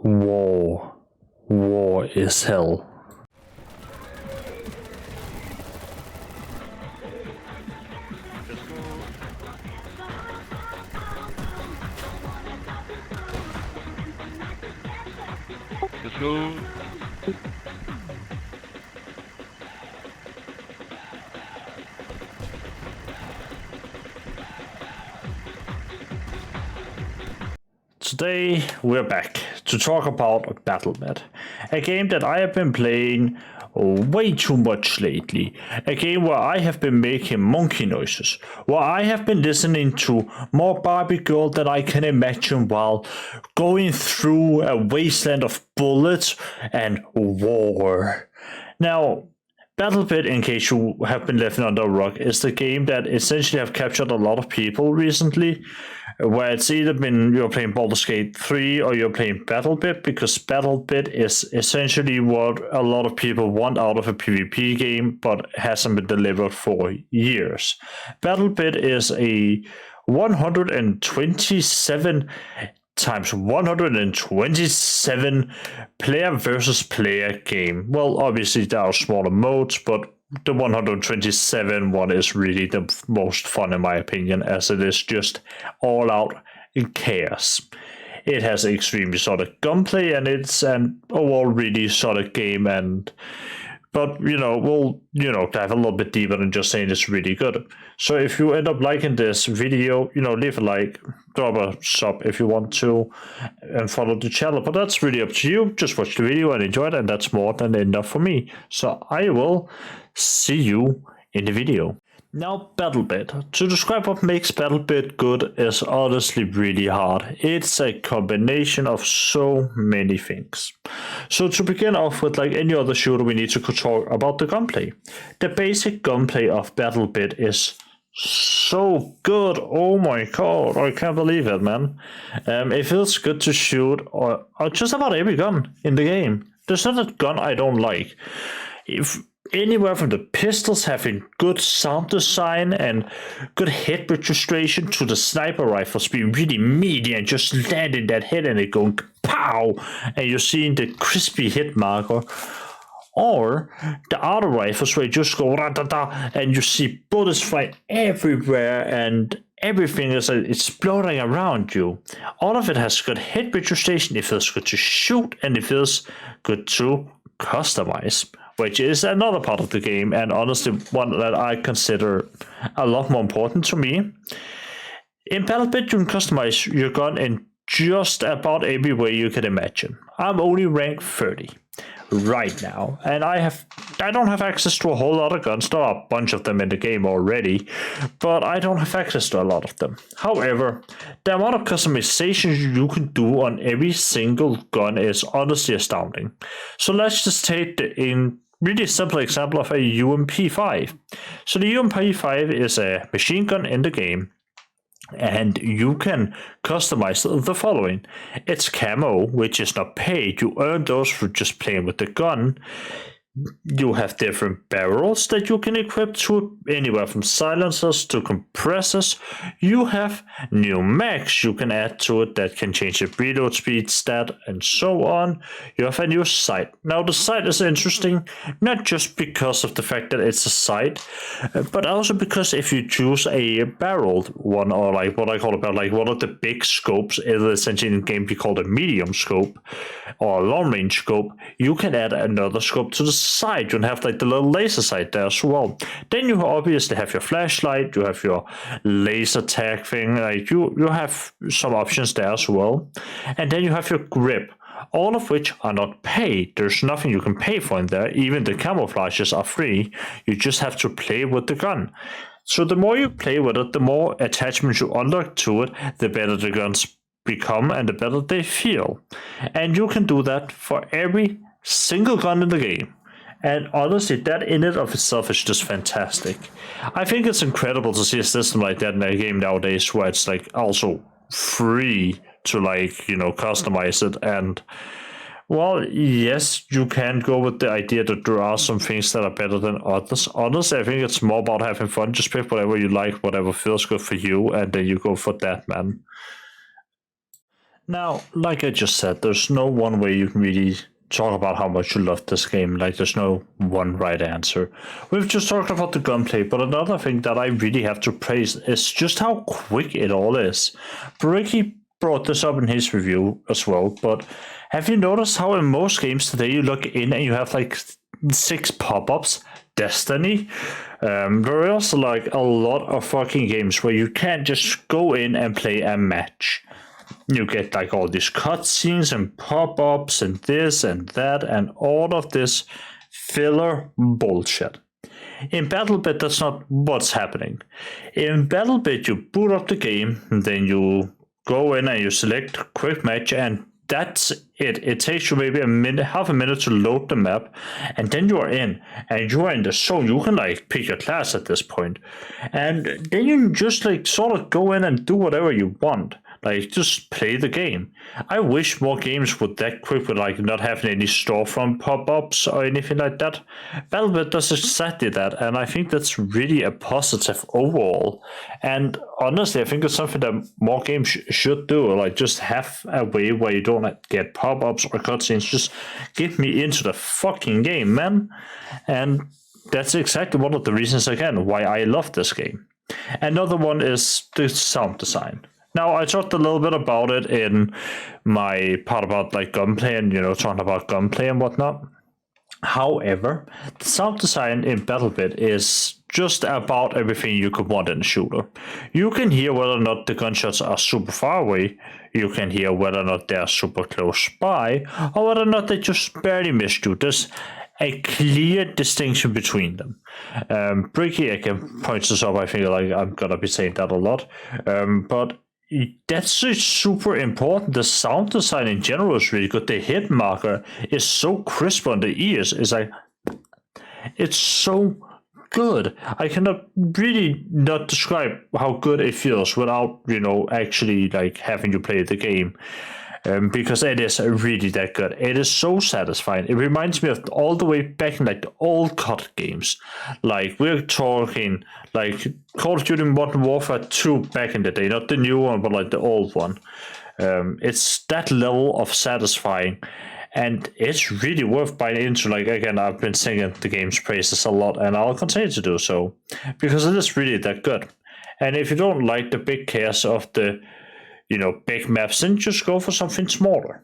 War. War is hell. Let's go. Today we're back to talk about battlebit, a game that I have been playing way too much lately, a game where I have been making monkey noises, where I have been listening to more Barbie Girl than I can imagine while going through a wasteland of bullets and war. Now, battlebit, in case you have been living under a rock, is the game that essentially have captured a lot of people recently, where it's either been you're playing Baldur's Gate 3 or you're playing battlebit, because battlebit is essentially what a lot of people want out of a PvP game but hasn't been delivered for years. Battlebit is a 127 times 127 player versus player game. Well, obviously there are smaller modes, but the 127 one is really the most fun in my opinion, as it is just all out chaos. It has extremely solid gunplay and it's an overall really solid game, but we'll dive a little bit deeper than just saying it's really good. So if you end up liking this video, leave a like, drop a sub if you want to, and follow the channel. But that's really up to you. Just watch the video and enjoy it, and that's more than enough for me. So I will see you in the video. Now, battlebit. To describe what makes battlebit good is honestly really hard. It's a combination of so many things. So to begin off with, like any other shooter, we need to talk about the gunplay. The basic gunplay of battlebit is so good. Oh my god, I can't believe it, man. It feels good to shoot or just about every gun in the game. There's not a gun I don't like. Anywhere from the pistols having good sound design and good hit registration to the sniper rifles being really meaty and just landing that hit and it going pow, and you're seeing the crispy hit marker, or the auto rifles where you just go da and you see bullets flying everywhere and everything is exploding around you. All of it has good hit registration. It feels good to shoot and it feels good to customize, which is another part of the game, and honestly one that I consider a lot more important to me. In battlebit, you can customize your gun in just about every way you can imagine. I'm only rank 30 right now, and I don't have access to a whole lot of guns. There are a bunch of them in the game already, but I don't have access to a lot of them. However, the amount of customization you can do on every single gun is honestly astounding. So let's just take the really simple example of a UMP5. So the UMP5 is a machine gun in the game, and you can customize the following. It's camo, which is not paid. You earn those for just playing with the gun. You have different barrels that you can equip to, anywhere from silencers to compressors. You have new mags you can add to it that can change the reload speed, stat, and so on. You have a new sight. Now the sight is interesting, not just because of the fact that it's a sight, but also because if you choose a barreled one, or like what I call about like one of the big scopes, essentially in the game we call a medium scope or a long range scope, you can add another scope to the side. You can have like the little laser sight there as well. Then you obviously have your flashlight, you have your laser tag thing, like you have some options there as well. And then you have your grip, all of which are not paid. There's nothing you can pay for in there. Even the camouflages are free. You just have to play with the gun. So the more you play with it, the more attachments you unlock to it, the better the guns become and the better they feel. And you can do that for every single gun in the game. And honestly, that in and of itself is just fantastic. I think it's incredible to see a system like that in a game nowadays where it's like also free to customize it. And well, yes, you can go with the idea that there are some things that are better than others. Honestly, I think it's more about having fun. Just pick whatever you like, whatever feels good for you, and then you go for that, man. Now, like I just said, there's no one way you can really talk about how much you love this game. Like, there's no one right answer. We've just talked about the gunplay, but another thing that I really have to praise is just how quick it all is. Ricky brought this up in his review as well, but have you noticed how in most games today you look in and you have like 6 pop-ups? Destiny. There is like a lot of fucking games where you can't just go in and play a match. You get like all these cutscenes and pop-ups and this and that and all of this filler bullshit. In BattleBit, that's not what's happening. In BattleBit, you boot up the game, and then you go in and you select quick match, and that's it. It takes you maybe half a minute to load the map, and then you are in, and you are in the zone. You can like pick your class at this point, and then you just like sort of go in and do whatever you want. Like, just play the game. I wish more games would that quick with like not having any storefront pop-ups or anything like that. BattleBit does exactly that, and I think that's really a positive overall. And honestly, I think it's something that more games should do. Like, just have a way where you don't get pop-ups or cutscenes. Just get me into the fucking game, man. And that's exactly one of the reasons, again, why I love this game. Another one is the sound design. Now, I talked a little bit about it in my part about like gunplay and, talking about gunplay and whatnot. However, the sound design in BattleBit is just about everything you could want in a shooter. You can hear whether or not the gunshots are super far away, you can hear whether or not they're super close by, or whether or not they just barely missed you. There's a clear distinction between them. Bricky again points this up. I think like I'm gonna be saying that a lot, but that's super important. The sound design in general is really good. The hit marker is so crisp on the ears. It's so good. I cannot really not describe how good it feels without, actually like having you play the game. Because it is really that good. It is so satisfying. It reminds me of all the way back in like the old COD games. Like we're talking like Call of Duty Modern Warfare 2 back in the day, not the new one, but like the old one. It's that level of satisfying, and it's really worth buying into. Like again, I've been singing the game's praises a lot, and I'll continue to do so because it is really that good. And if you don't like the big chaos of the big maps, then just go for something smaller.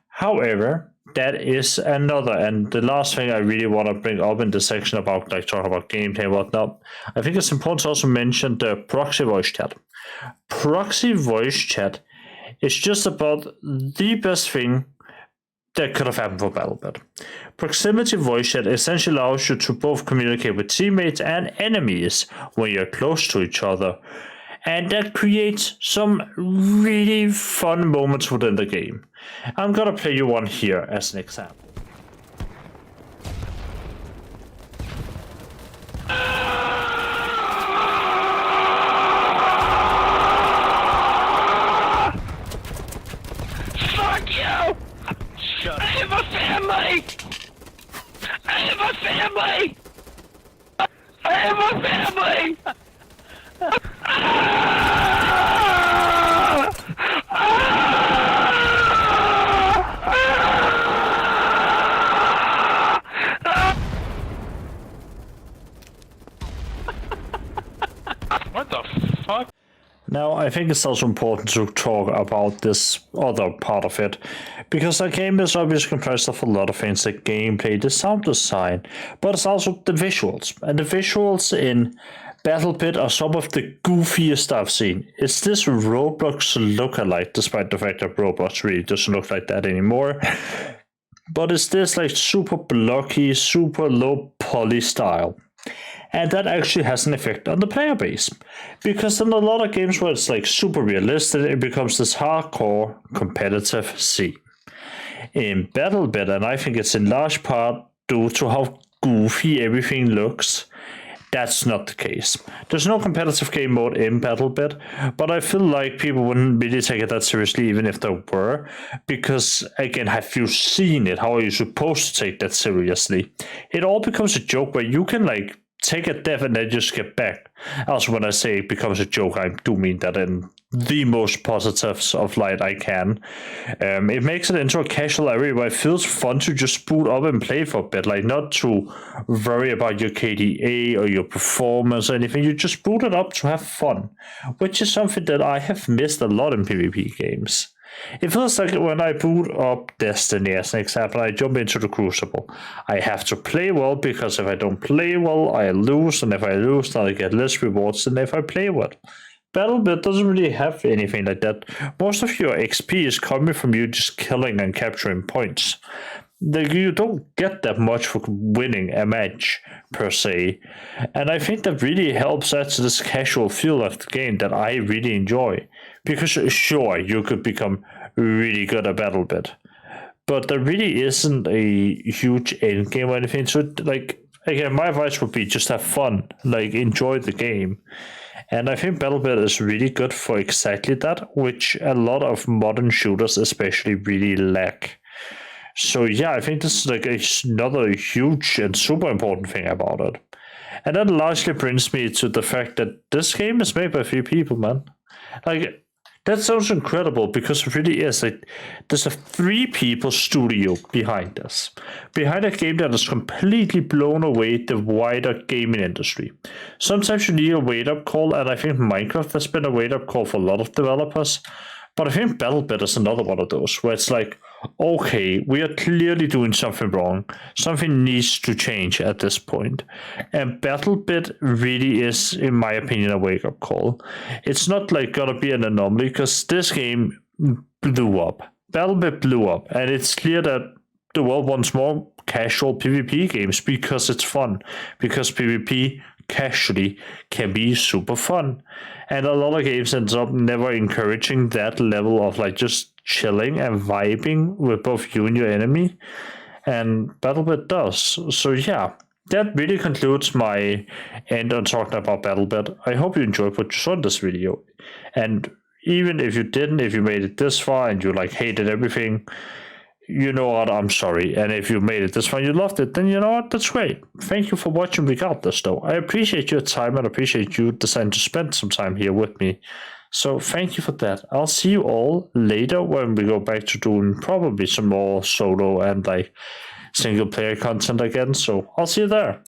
However, that is another, and the last thing I really want to bring up in this section about like talking about gameplay and whatnot, I think it's important to also mention the proxy voice chat. Proxy voice chat is just about the best thing that could have happened for BattleBit. Proximity voice chat essentially allows you to both communicate with teammates and enemies when you're close to each other. And that creates some really fun moments within the game. I'm gonna play you one here as an example. Fuck you! Shut up. I have a family! I have a family! I have a family! What the fuck? Now, I think it's also important to talk about this other part of it, because the game is obviously comprised of a lot of things like gameplay, the sound design, but it's also the visuals. And the visuals in BattleBit are some of the goofiest I've seen. It's this Roblox lookalike, despite the fact that Roblox really doesn't look like that anymore. But it's this like super blocky, super low poly style. And that actually has an effect on the player base. Because in a lot of games where it's like super realistic, it becomes this hardcore competitive scene. In BattleBit, and I think it's in large part due to how goofy everything looks, that's not the case. There's no competitive game mode in BattleBit, but I feel like people wouldn't really take it that seriously even if there were, because again, have you seen it? How are you supposed to take that seriously? It all becomes a joke where you can like take a death and then just get back. Also, when I say it becomes a joke, I do mean that in the most positives of like I can. It makes it into a casual area where it feels fun to just boot up and play for a bit, like not to worry about your KDA or your performance or anything. You just boot it up to have fun, which is something that I have missed a lot in PvP games. It feels like when I boot up Destiny, as an example, I jump into the Crucible. I have to play well, because if I don't play well, I lose, and if I lose, then I get less rewards than if I play well. BattleBit doesn't really have anything like that. Most of your XP is coming from you just killing and capturing points. Like, you don't get that much for winning a match, per se. And I think that really helps add to this casual feel of the game that I really enjoy. Because sure, you could become really good at BattleBit, but there really isn't a huge end game or anything. So, like, again, my advice would be just have fun, like, enjoy the game. And I think BattleBit is really good for exactly that, which a lot of modern shooters especially really lack. So yeah, I think this is like another huge and super important thing about it. And that largely brings me to the fact that this game is made by 3 people, man. Like, that sounds incredible, because it really is. Like, there's a 3 people studio behind this. Behind a game that has completely blown away the wider gaming industry. Sometimes you need a wake-up call, and I think Minecraft has been a wake-up call for a lot of developers. But I think BattleBit is another one of those, where it's like, okay, we are clearly doing something wrong. Something needs to change at this point. And BattleBit really is, in my opinion, a wake-up call. It's not like gonna be an anomaly, because this game blew up. BattleBit blew up, and it's clear that the world wants more casual PvP games because it's fun. Because PvP casually can be super fun. And a lot of games ends up never encouraging that level of like just chilling and vibing with both you and your enemy. And BattleBit does. So yeah, that really concludes my end on talking about BattleBit. I hope you enjoyed what you saw in this video. And even if you didn't, if you made it this far and you like hated everything, you know what, I'm sorry. And if you made it this far and you loved it, then you know what, that's great. Thank you for watching regardless, though. I appreciate your time and appreciate you deciding to spend some time here with me. So thank you for that. I'll see you all later when we go back to doing probably some more solo and like single player content again. So I'll see you there.